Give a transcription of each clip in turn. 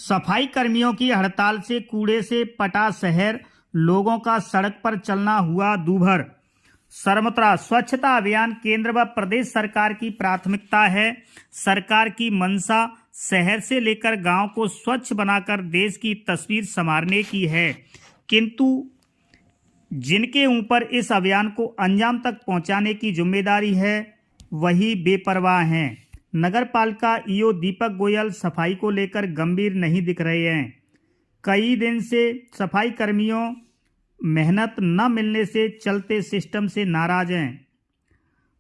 सफाई कर्मियों की हड़ताल से कूड़े से पटा शहर, लोगों का सड़क पर चलना हुआ दूभर। सरमथुरा स्वच्छता अभियान केंद्र व प्रदेश सरकार की प्राथमिकता है। सरकार की मंशा शहर से लेकर गांव को स्वच्छ बनाकर देश की तस्वीर संवारने की है, किंतु जिनके ऊपर इस अभियान को अंजाम तक पहुंचाने की जिम्मेदारी है वही बेपरवाह हैं। नगर पालिका ईओ दीपक गोयल सफाई को लेकर गंभीर नहीं दिख रहे हैं। कई दिन से सफाई कर्मियों मेहनत न मिलने से चलते सिस्टम से नाराज हैं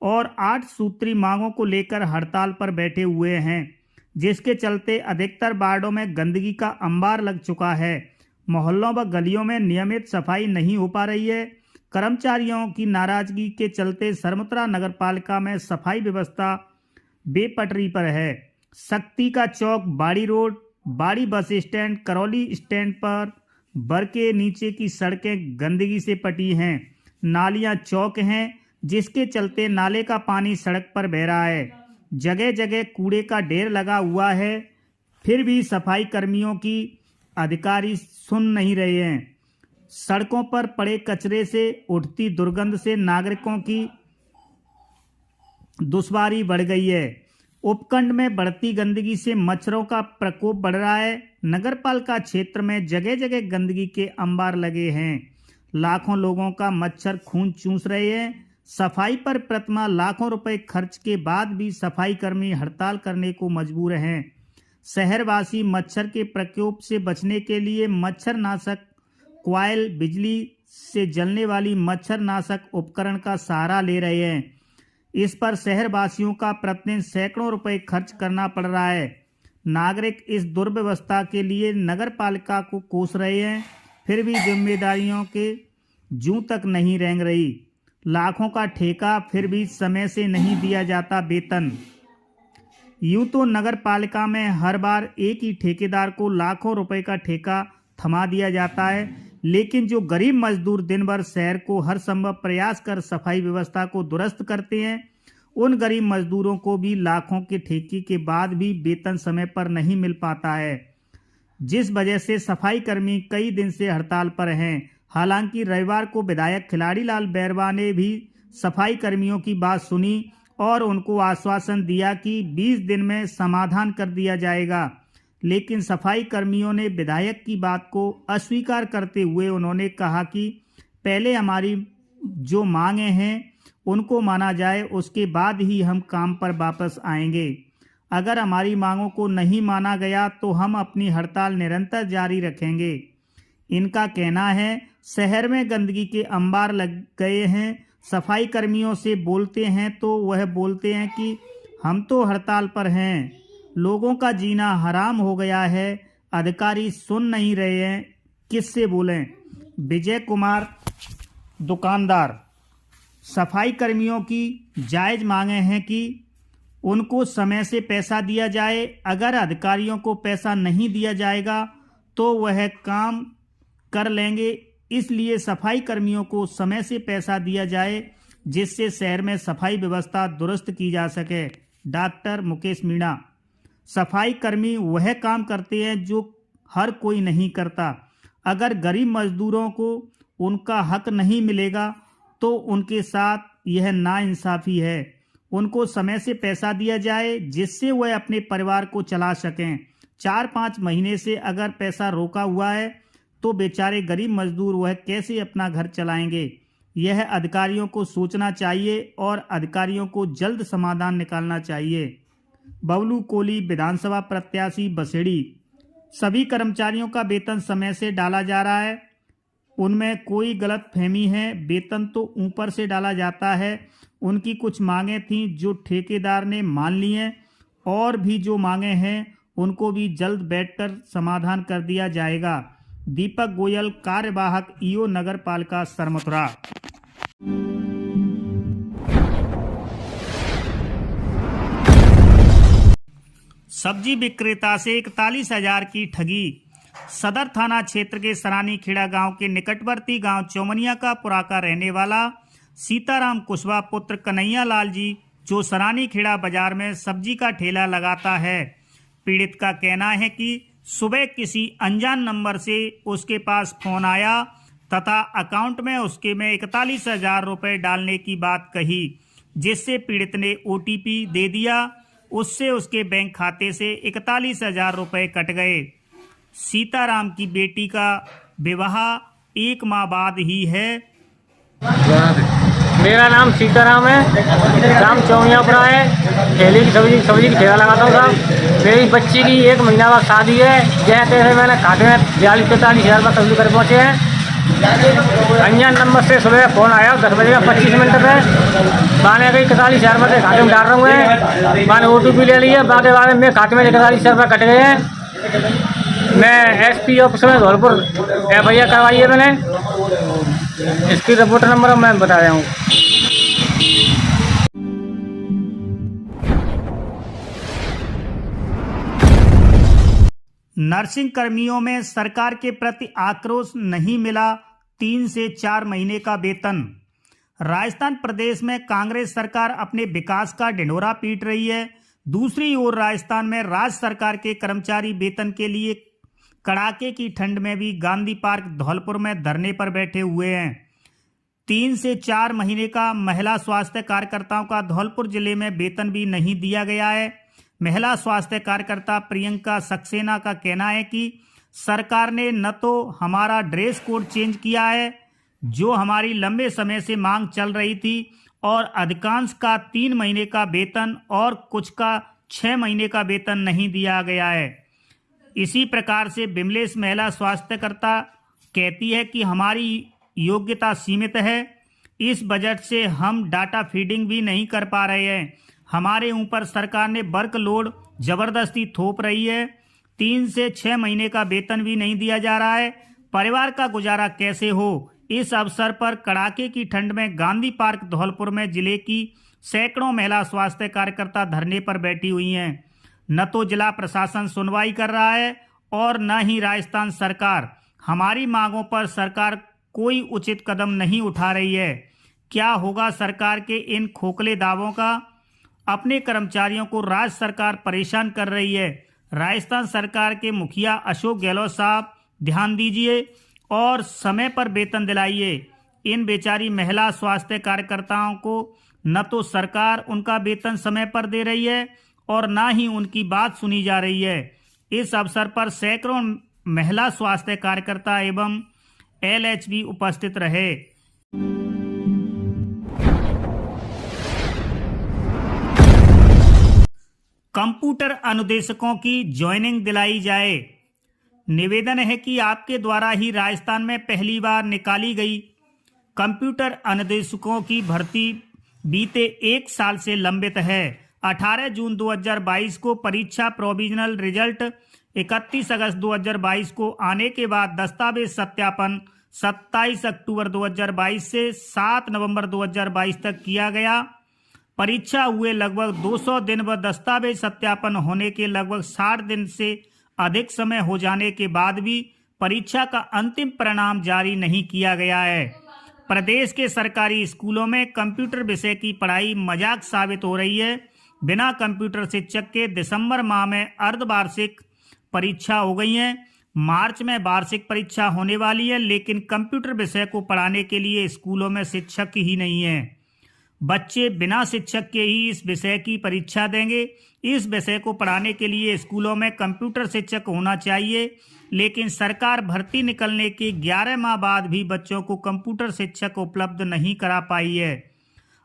और 8 सूत्री मांगों को लेकर हड़ताल पर बैठे हुए हैं, जिसके चलते अधिकतर वार्डों में गंदगी का अंबार लग चुका है। मोहल्लों व गलियों में नियमित सफाई नहीं हो पा रही है। कर्मचारियों की नाराजगी के चलते सरमथुरा नगर पालिका में सफाई व्यवस्था बेपटरी पर है। शक्ति का चौक, बाड़ी रोड, बाड़ी बस स्टैंड, करौली स्टैंड पर बर के नीचे की सड़कें गंदगी से पटी हैं। नालियां चौक हैं, जिसके चलते नाले का पानी सड़क पर बह रहा है। जगह जगह कूड़े का ढेर लगा हुआ है, फिर भी सफाई कर्मियों की अधिकारी सुन नहीं रहे हैं। सड़कों पर पड़े कचरे से उठती दुर्गंध से नागरिकों की दुश्वारी बढ़ गई है। उपखंड में बढ़ती गंदगी से मच्छरों का प्रकोप बढ़ रहा है। नगरपालिका क्षेत्र में जगह जगह गंदगी के अंबार लगे हैं। लाखों लोगों का मच्छर खून चूस रहे हैं। सफाई पर प्रतिमा लाखों रुपए खर्च के बाद भी सफाई कर्मी हड़ताल करने को मजबूर हैं। शहरवासी मच्छर के प्रकोप से बचने के लिए मच्छरनाशक कॉइल, बिजली से जलने वाली मच्छरनाशक उपकरण का सहारा ले रहे हैं। इस पर शहरवासियों का प्रतिदिन सैकड़ों रुपए खर्च करना पड़ रहा है। नागरिक इस दुर्व्यवस्था के लिए नगर पालिका को कोस रहे हैं, फिर भी जिम्मेदारियों के जूं तक नहीं रेंग रही। लाखों का ठेका, फिर भी समय से नहीं दिया जाता वेतन। यूं तो नगर पालिका में हर बार एक ही ठेकेदार को लाखों रुपए का ठेका थमा दिया जाता है, लेकिन जो गरीब मजदूर दिन भर शहर को हर संभव प्रयास कर सफाई व्यवस्था को दुरुस्त करते हैं, उन गरीब मजदूरों को भी लाखों के ठेके के बाद भी वेतन समय पर नहीं मिल पाता है, जिस वजह से सफाई कर्मी कई दिन से हड़ताल पर हैं। हालांकि रविवार को विधायक खिलाड़ीलाल बैरवा ने भी सफाई कर्मियों की बात सुनी और उनको आश्वासन दिया कि 20 दिन में समाधान कर दिया जाएगा, लेकिन सफाई कर्मियों ने विधायक की बात को अस्वीकार करते हुए उन्होंने कहा कि पहले हमारी जो मांगे हैं उनको माना जाए, उसके बाद ही हम काम पर वापस आएंगे। अगर हमारी मांगों को नहीं माना गया तो हम अपनी हड़ताल निरंतर जारी रखेंगे। इनका कहना है शहर में गंदगी के अंबार लग गए हैं। सफाई कर्मियों से बोलते हैं तो वह बोलते हैं कि हम तो हड़ताल पर हैं, लोगों का जीना हराम हो गया है, अधिकारी सुन नहीं रहे हैं, किससे बोलें। विजय कुमार दुकानदार, सफाई कर्मियों की जायज मांगे हैं कि उनको समय से पैसा दिया जाए। अगर अधिकारियों को पैसा नहीं दिया जाएगा तो वह काम कर लेंगे, इसलिए सफाई कर्मियों को समय से पैसा दिया जाए, जिससे शहर में सफाई व्यवस्था दुरुस्त की जा सके। डॉक्टर मुकेश मीणा, सफाई कर्मी वह काम करते हैं जो हर कोई नहीं करता। अगर गरीब मजदूरों को उनका हक नहीं मिलेगा तो उनके साथ यह नाइंसाफी है। उनको समय से पैसा दिया जाए, जिससे वह अपने परिवार को चला सकें। 4-5 महीने से अगर पैसा रोका हुआ है तो बेचारे गरीब मजदूर वह कैसे अपना घर चलाएंगे। यह अधिकारियों को सोचना चाहिए और अधिकारियों को जल्द समाधान निकालना चाहिए। बबलू कोली, विधानसभा प्रत्याशी बसेड़ी, सभी कर्मचारियों का वेतन समय से डाला जा रहा है, उनमें कोई गलत फहमी है। वेतन तो ऊपर से डाला जाता है। उनकी कुछ मांगे थीं जो ठेकेदार ने मान ली हैं, और भी जो मांगे हैं उनको भी जल्द बैठकर समाधान कर दिया जाएगा। दीपक गोयल, कार्यवाहक ईओ नगर पालिका सरमथुरा। सब्जी विक्रेता से 41,000 की ठगी। सदर थाना क्षेत्र के सरानी खेड़ा गांव के निकटवर्ती गांव चौमनिया का पुरा का रहने वाला सीताराम कुशवाहा पुत्र कन्हैया लाल जी, जो सरानी खेड़ा बाजार में सब्जी का ठेला लगाता है, पीड़ित का कहना है कि सुबह किसी अनजान नंबर से उसके पास फोन आया तथा अकाउंट में उसके में 41,000 रुपये डालने की बात कही, जिससे पीड़ित ने OTP दे दिया। उससे उसके बैंक खाते से 41,000 रुपये कट गए। सीताराम की बेटी का विवाह 1 माह बाद ही है। मेरा नाम सीताराम है, ग्राम चौनियापुरा है। ठेले की सब्जी की ठेला लगाता हूँ साहब। मेरी बच्ची की 1 महीना बाद शादी है। जैसे तैसे मैंने खाते में 42-43,000 रुपये कब्जे कर पहुँचे हैं। अनजान नंबर से सुबह फ़ोन आया 10 बजे का 25 मिनट पे। मैंने कहीं 41,000 रुपये खाते में डाल रहा हूँ। मैंने OTP ले लिया। बाकी बाद में मेरे खाते में 41,000 रुपये कट गए हैं। मैं SP ऑफिस में धौलपुर FIR करवाई है मैंने। इसकी रिपोर्ट नंबर मैं बता रहा हूँ। नर्सिंग कर्मियों में सरकार के प्रति आक्रोश, नहीं मिला 3 से 4 महीने का वेतन। राजस्थान प्रदेश में कांग्रेस सरकार अपने विकास का ढिंढोरा पीट रही है। दूसरी ओर राजस्थान में राज्य सरकार के कर्मचारी वेतन के लिए कड़ाके की ठंड में भी गांधी पार्क धौलपुर में धरने पर बैठे हुए हैं। 3 से 4 महीने का महिला स्वास्थ्य कार्यकर्ताओं का धौलपुर जिले में वेतन भी नहीं दिया गया है। महिला स्वास्थ्य कार्यकर्ता प्रियंका सक्सेना का कहना है कि सरकार ने न तो हमारा ड्रेस कोड चेंज किया है, जो हमारी लंबे समय से मांग चल रही थी, और अधिकांश का 3 महीने का वेतन और कुछ का 6 महीने का वेतन नहीं दिया गया है। इसी प्रकार से विमलेश महिला स्वास्थ्यकर्ता कहती है कि हमारी योग्यता सीमित है। इस बजट से हम डाटा फीडिंग भी नहीं कर पा रहे हैं। हमारे ऊपर सरकार ने वर्कलोड जबरदस्ती थोप रही है। 3 से 6 महीने का वेतन भी नहीं दिया जा रहा है। परिवार का गुजारा कैसे हो? इस अवसर पर कड़ाके की ठंड में गांधी पार्क धौलपुर में जिले की सैकड़ों महिला स्वास्थ्य कार्यकर्ता धरने पर बैठी हुई हैं। न तो जिला प्रशासन सुनवाई कर रहा है और न ही राजस्थान सरकार। हमारी मांगों पर सरकार कोई उचित कदम नहीं उठा रही है। क्या होगा सरकार के इन खोखले दावों का? अपने कर्मचारियों को राज्य सरकार परेशान कर रही है। राजस्थान सरकार के मुखिया अशोक गहलोत साहब ध्यान दीजिए और समय पर वेतन दिलाइए। इन बेचारी महिला स्वास्थ्य कार्यकर्ताओं को न तो सरकार उनका वेतन समय पर दे रही है और न ही उनकी बात सुनी जा रही है। इस अवसर पर सैकड़ों महिला स्वास्थ्य कार्यकर्ता एवं LHB उपस्थित रहे। कंप्यूटर अनुदेशकों की ज्वाइनिंग दिलाई जाए। निवेदन है कि आपके द्वारा ही राजस्थान में पहली बार निकाली गई कंप्यूटर अनुदेशकों की भर्ती बीते 1 साल से लंबित है। 18 जून 2022 को परीक्षा प्रोविजनल रिजल्ट 31 अगस्त 2022 को आने के बाद दस्तावेज सत्यापन 27 अक्टूबर 2022 से 7 नवंबर 2022 तक किया गया। परीक्षा हुए लगभग 200 दिन व दस्तावेज सत्यापन होने के लगभग 60 दिन से अधिक समय हो जाने के बाद भी परीक्षा का अंतिम परिणाम जारी नहीं किया गया है। प्रदेश के सरकारी स्कूलों में कंप्यूटर विषय की पढ़ाई मजाक साबित हो रही है। बिना कंप्यूटर शिक्षक के दिसंबर माह में अर्धवार्षिक परीक्षा हो गई है। मार्च में वार्षिक परीक्षा होने वाली है, लेकिन कंप्यूटर विषय को पढ़ाने के लिए स्कूलों में शिक्षक ही नहीं है। बच्चे बिना शिक्षक के ही इस विषय की परीक्षा देंगे। इस विषय को पढ़ाने के लिए स्कूलों में कंप्यूटर शिक्षक होना चाहिए, लेकिन सरकार भर्ती निकलने के 11 माह बाद भी बच्चों को कंप्यूटर शिक्षक उपलब्ध नहीं करा पाई है।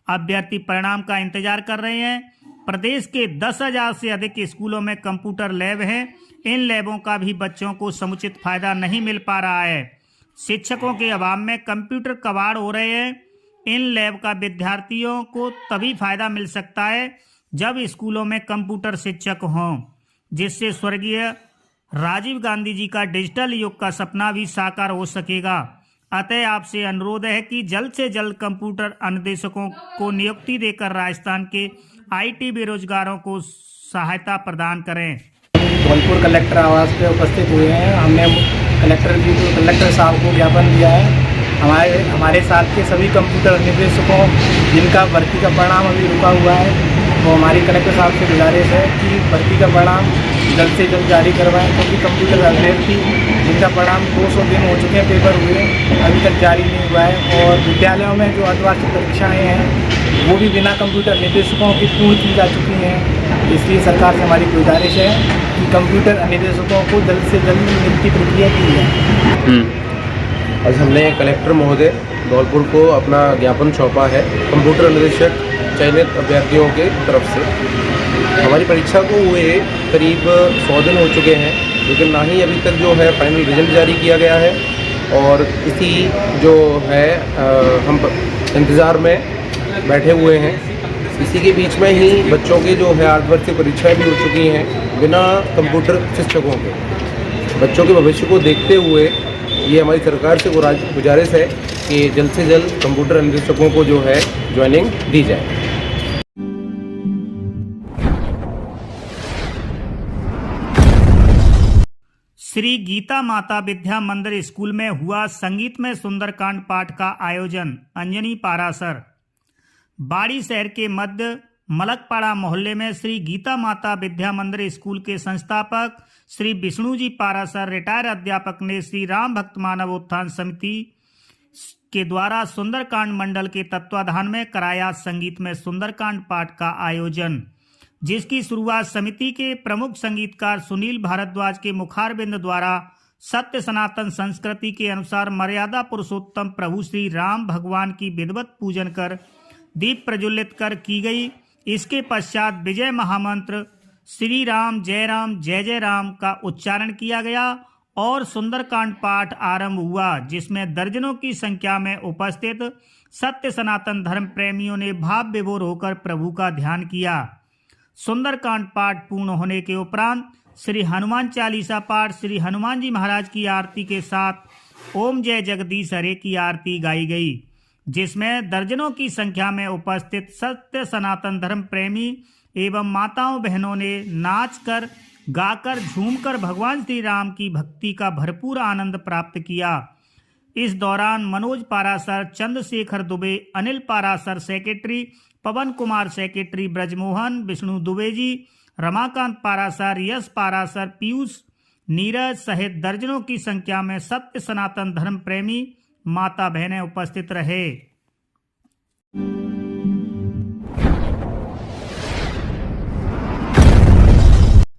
अभ्यर्थी परिणाम का इंतजार कर रहे हैं। प्रदेश के 10,000 से अधिक स्कूलों में कंप्यूटर लैब हैं। इन लैबों का भी बच्चों को समुचित फायदा नहीं मिल पा रहा है। शिक्षकों के अभाव में कंप्यूटर कबाड़ हो रहे हैं। इन लैब का विद्यार्थियों को तभी फायदा मिल सकता है जब स्कूलों में कंप्यूटर शिक्षक हों, जिससे स्वर्गीय राजीव गांधी जी का डिजिटल युग का सपना भी साकार हो सकेगा। अतः आपसे अनुरोध है कि जल्द से जल्द कंप्यूटर अनुदेशकों को नियुक्ति देकर राजस्थान के IT बेरोजगारों को सहायता प्रदान करें। धौलपुर कलेक्टर आवास पे उपस्थित हुए हैं। हमने कलेक्टर साहब को ज्ञापन दिया है। हमारे साथ के सभी कंप्यूटर निदेशकों जिनका भर्ती का परिणाम अभी रुका हुआ है, वो हमारी कलेक्टर साहब से गुजारिश है कि भर्ती का परिणाम जल्द से जल्द जारी करवाएं, क्योंकि कंप्यूटर अभ्यर्थी जिनका परिणाम 200 दिन हो चुके हैं पेपर हुए, अभी तक जारी नहीं हुआ है। और विद्यालयों में जो अर्धवार्षिक परीक्षाएँ हैं वो भी बिना कंप्यूटर निर्देशकों की पूर्ण की जा चुकी हैं। इसलिए सरकार से हमारी गुजारिश है कि कंप्यूटर निर्देशकों को जल्द से जल्द नियुक्ति प्रक्रिया की जाए। आज हमने कलेक्टर महोदय धौलपुर को अपना ज्ञापन सौंपा है कंप्यूटर निदेशक चयनित अभ्यर्थियों के तरफ से। हमारी परीक्षा को हुए करीब 100 दिन हो चुके हैं, लेकिन ना ही अभी तक जो है फाइनल रिजल्ट जारी किया गया है। और इसी जो है हम इंतज़ार में बैठे हुए हैं। इसी के बीच में ही बच्चों की जो है अर्धवार्षिक परीक्षाएँ भी हो चुकी हैं बिना कंप्यूटर शिक्षकों के। बच्चों के भविष्य को देखते हुए ये हमारी सरकार से गुजारिश है कि जल्द से जल्द कंप्यूटर निदेशकों को जो है ज्वाइनिंग दी जाए। श्री गीता माता विद्या मंदिर स्कूल में हुआ संगीत में सुंदरकांड पाठ का आयोजन। अंजनी पारासर। बाड़ी शहर के मध्य मलकपाड़ा मोहल्ले में श्री गीता माता विद्या मंदिर स्कूल के संस्थापक श्री विष्णु जी पारासर रिटायर अध्यापक ने श्री राम भक्त मानव उत्थान समिति के द्वारा सुंदरकांड मंडल के तत्वाधान में कराया संगीत में सुंदरकांड पाठ का आयोजन, जिसकी शुरुआत समिति के प्रमुख संगीतकार सुनील भारद्वाज के मुखारबिंद द्वारा सत्य सनातन संस्कृति के अनुसार मर्यादा पुरुषोत्तम प्रभु श्री राम भगवान की विधिवत पूजन कर दीप प्रज्वलित कर की गई। इसके पश्चात विजय महामंत्र श्री राम जय जय राम का उच्चारण किया गया और सुंदरकांड पाठ आरंभ हुआ, जिसमें दर्जनों की संख्या में उपस्थित सत्य सनातन धर्म प्रेमियों ने भाव विभोर होकर प्रभु का ध्यान किया। सुंदरकांड पाठ पूर्ण होने के उपरांत श्री हनुमान चालीसा पाठ, श्री हनुमान जी महाराज की आरती के साथ ओम जय जगदीश हरे की आरती गाई गई, जिसमें दर्जनों की संख्या में उपस्थित सत्य सनातन धर्म प्रेमी एवं माताओं बहनों ने नाचकर, गाकर, झूमकर भगवान श्री राम की भक्ति का भरपूर आनंद प्राप्त किया। इस दौरान मनोज पारासर, चंद्रशेखर दुबे, अनिल पारासर सेक्रेटरी, पवन कुमार सेक्रेटरी, ब्रजमोहन, विष्णु दुबे जी, रमाकांत पारासर, यश पारासर, पीयूष, नीरज सहित दर्जनों की संख्या में सत्य सनातन धर्म प्रेमी माता बहनें उपस्थित रहे।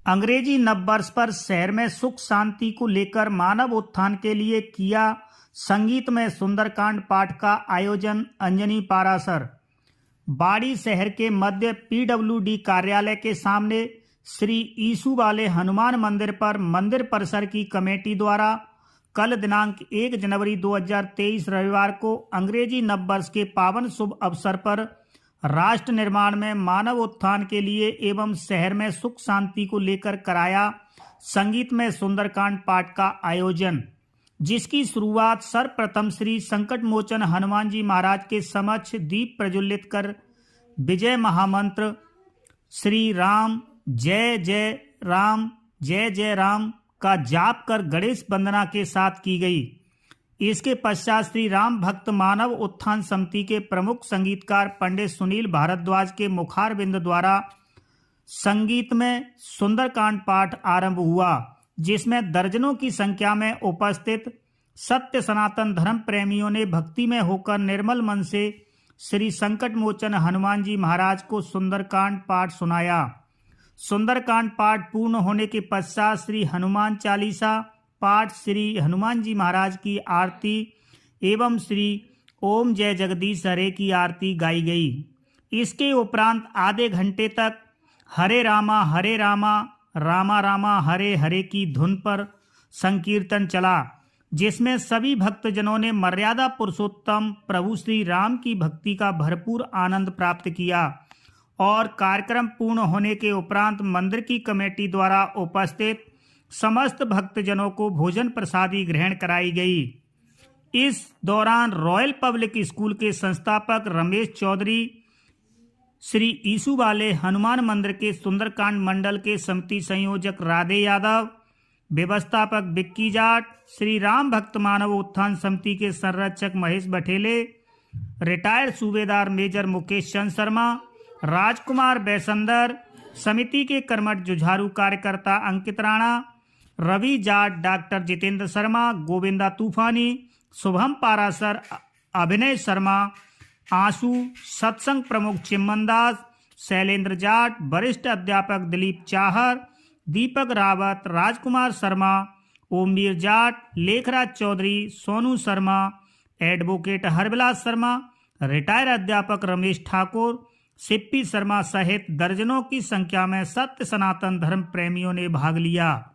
अंग्रेजी नववर्ष पर शहर में सुख शांति को लेकर मानव उत्थान के लिए किया संगीत में सुंदरकांड पाठ का आयोजन। अंजनी पारासर। बाड़ी शहर के मध्य पीडब्ल्यूडी कार्यालय के सामने श्री ईसु वाले हनुमान मंदिर पर मंदिर परिसर की कमेटी द्वारा कल दिनांक 1 जनवरी 2023 रविवार को अंग्रेजी नववर्ष के पावन शुभ अवसर पर राष्ट्र निर्माण में मानव उत्थान के लिए एवं शहर में सुख शांति को लेकर कराया संगीत में सुंदरकांड पाठ का आयोजन, जिसकी शुरुआत सर्वप्रथम श्री संकट मोचन हनुमान जी महाराज के समक्ष दीप प्रज्वलित कर विजय महामंत्र श्री राम जय जय राम का जाप कर गणेश वंदना के साथ की गई। इसके पश्चात श्री राम भक्त मानव उत्थान समिति के प्रमुख संगीतकार पंडित सुनील भारद्वाज के मुखारबिंद द्वारा संगीत में सुंदरकांड पाठ आरंभ हुआ, जिसमें दर्जनों की संख्या में उपस्थित सत्य सनातन धर्म प्रेमियों ने भक्ति में होकर निर्मल मन से श्री संकट मोचन हनुमान जी महाराज को सुंदरकांड पाठ सुनाया। सुंदरकांड पाठ पूर्ण होने के पश्चात श्री हनुमान चालीसा पाठ, श्री हनुमान जी महाराज की आरती एवं श्री ओम जय जगदीश हरे की आरती गाई गई। इसके उपरांत आधे घंटे तक हरे रामा रामा रामा हरे हरे की धुन पर संकीर्तन चला, जिसमें सभी भक्तजनों ने मर्यादा पुरुषोत्तम प्रभु श्री राम की भक्ति का भरपूर आनंद प्राप्त किया। और कार्यक्रम पूर्ण होने के उपरांत मंदिर की कमेटी द्वारा उपस्थित समस्त भक्तजनों को भोजन प्रसादी ग्रहण कराई गई। इस दौरान रॉयल पब्लिक स्कूल के संस्थापक रमेश चौधरी, श्री ईसु वाले हनुमान मंदिर के सुंदरकांड मंडल के समिति संयोजक राधे यादव, व्यवस्थापक बिक्की जाट, श्री राम भक्त मानव उत्थान समिति के संरक्षक महेश बठेले, रिटायर्ड सूबेदार मेजर मुकेश चंद शर्मा, राजकुमार बैसंदर, समिति के कर्मठ जुझारू कार्यकर्ता अंकित राणा, रवि जाट, डॉक्टर जितेंद्र शर्मा, गोविंदा तूफानी, शुभम पारासर, अभिनय शर्मा, आंसू, सत्संग प्रमुख चिम्मन दास, शैलेंद्र जाट, वरिष्ठ अध्यापक दिलीप चाहर, दीपक रावत, राजकुमार शर्मा, ओमवीर जाट, लेखराज चौधरी, सोनू शर्मा, एडवोकेट हरविलास शर्मा, रिटायर अध्यापक रमेश ठाकुर, सिप्पी शर्मा सहित दर्जनों की संख्या में सत्य सनातन धर्म प्रेमियों ने भाग लिया।